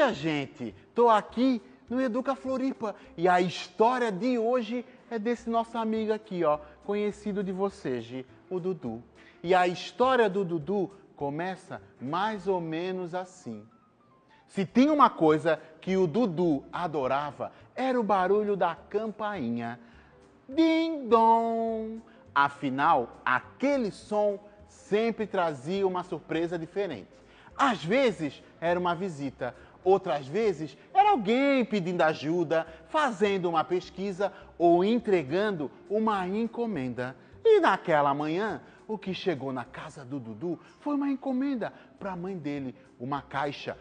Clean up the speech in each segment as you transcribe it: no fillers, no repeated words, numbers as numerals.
Gente, tô aqui no Educa Floripa e a história de hoje é desse nosso amigo aqui, ó, conhecido de vocês, o Dudu. E a história do Dudu começa mais ou menos assim. Se tinha uma coisa que o Dudu adorava, era o barulho da campainha. Ding-dong! Afinal, aquele som sempre trazia uma surpresa diferente. Às vezes era uma visita, outras vezes era alguém pedindo ajuda, fazendo uma pesquisa ou entregando uma encomenda. E naquela manhã, o que chegou na casa do Dudu foi uma encomenda para a mãe dele. Uma caixa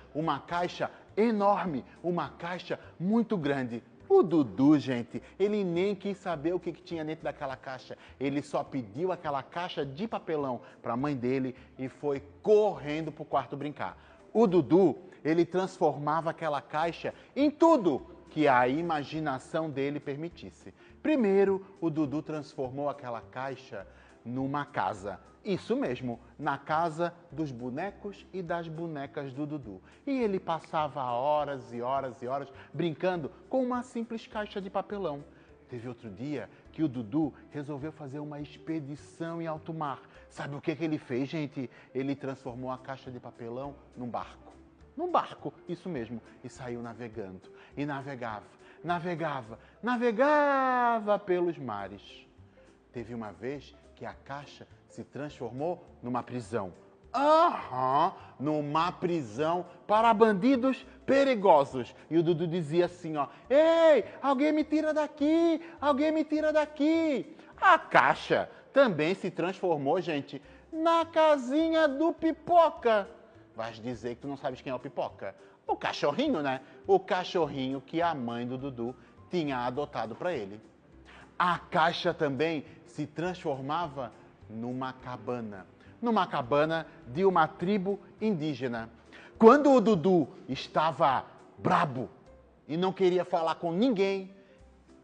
enorme, uma caixa muito grande. O Dudu, gente, ele nem quis saber o que tinha dentro daquela caixa. Ele só pediu aquela caixa de papelão para a mãe dele e foi correndo para o quarto brincar. O Dudu, ele transformava aquela caixa em tudo que a imaginação dele permitisse. Primeiro, o Dudu transformou aquela caixa numa casa. Isso mesmo, na casa dos bonecos e das bonecas do Dudu. E ele passava horas e horas e horas brincando com uma simples caixa de papelão. Teve outro dia que o Dudu resolveu fazer uma expedição em alto mar. Sabe o que ele fez, gente? Ele transformou a caixa de papelão num barco. Num barco, isso mesmo, e saiu navegando. E navegava pelos mares. Teve uma vez que a caixa se transformou numa prisão. Numa prisão para bandidos perigosos. E o Dudu dizia assim, ó, ei, alguém me tira daqui, alguém me tira daqui. A caixa também se transformou, gente, na casinha do Pipoca. Vais dizer que tu não sabes quem é o Pipoca? O cachorrinho, né? O cachorrinho que a mãe do Dudu tinha adotado para ele. A caixa também se transformava numa cabana de uma tribo indígena. Quando o Dudu estava brabo e não queria falar com ninguém,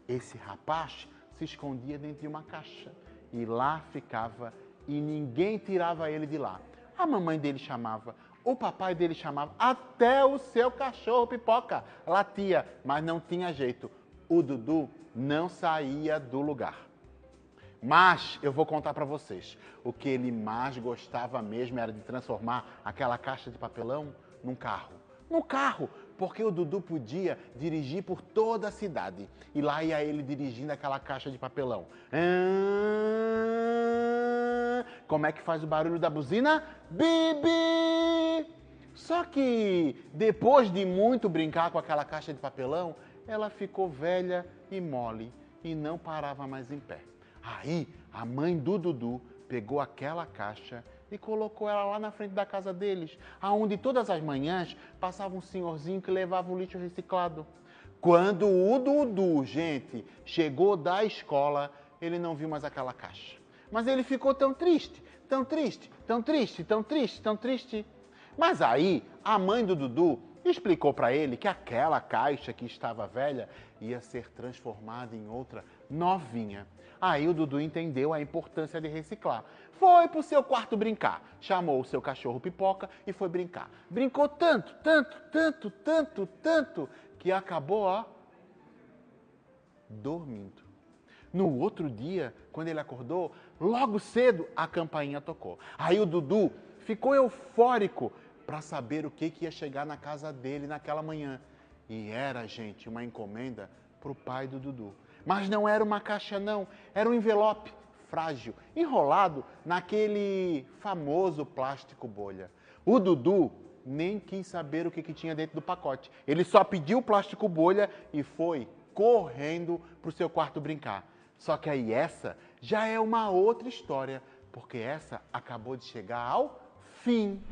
esse rapaz se escondia dentro de uma caixa e lá ficava e ninguém tirava ele de lá. A mamãe dele chamava, o papai dele chamava, até o seu cachorro Pipoca latia, mas não tinha jeito. O Dudu não saía do lugar. Mas eu vou contar para vocês, o que ele mais gostava mesmo era de transformar aquela caixa de papelão num carro. Num carro, porque o Dudu podia dirigir por toda a cidade. E lá ia ele dirigindo aquela caixa de papelão. Como é que faz o barulho da buzina? Bibi! Só que depois de muito brincar com aquela caixa de papelão, ela ficou velha e mole e não parava mais em pé. Aí, a mãe do Dudu pegou aquela caixa e colocou ela lá na frente da casa deles, aonde todas as manhãs passava um senhorzinho que levava o lixo reciclado. Quando o Dudu, gente, chegou da escola, ele não viu mais aquela caixa. Mas ele ficou tão triste, tão triste, tão triste, tão triste, tão triste. Mas aí, a mãe do Dudu explicou para ele que aquela caixa que estava velha ia ser transformada em outra novinha. Aí o Dudu entendeu a importância de reciclar. Foi pro seu quarto brincar. Chamou o seu cachorro Pipoca e foi brincar. Brincou tanto, que acabou, ó, dormindo. No outro dia, quando ele acordou, logo cedo a campainha tocou. Aí o Dudu ficou eufórico para saber o que ia chegar na casa dele naquela manhã. E era, gente, uma encomenda para o pai do Dudu. Mas não era uma caixa, não. Era um envelope frágil, enrolado naquele famoso plástico bolha. O Dudu nem quis saber o que tinha dentro do pacote. Ele só pediu o plástico bolha e foi correndo para o seu quarto brincar. Só que aí essa já é uma outra história, porque essa acabou de chegar ao fim.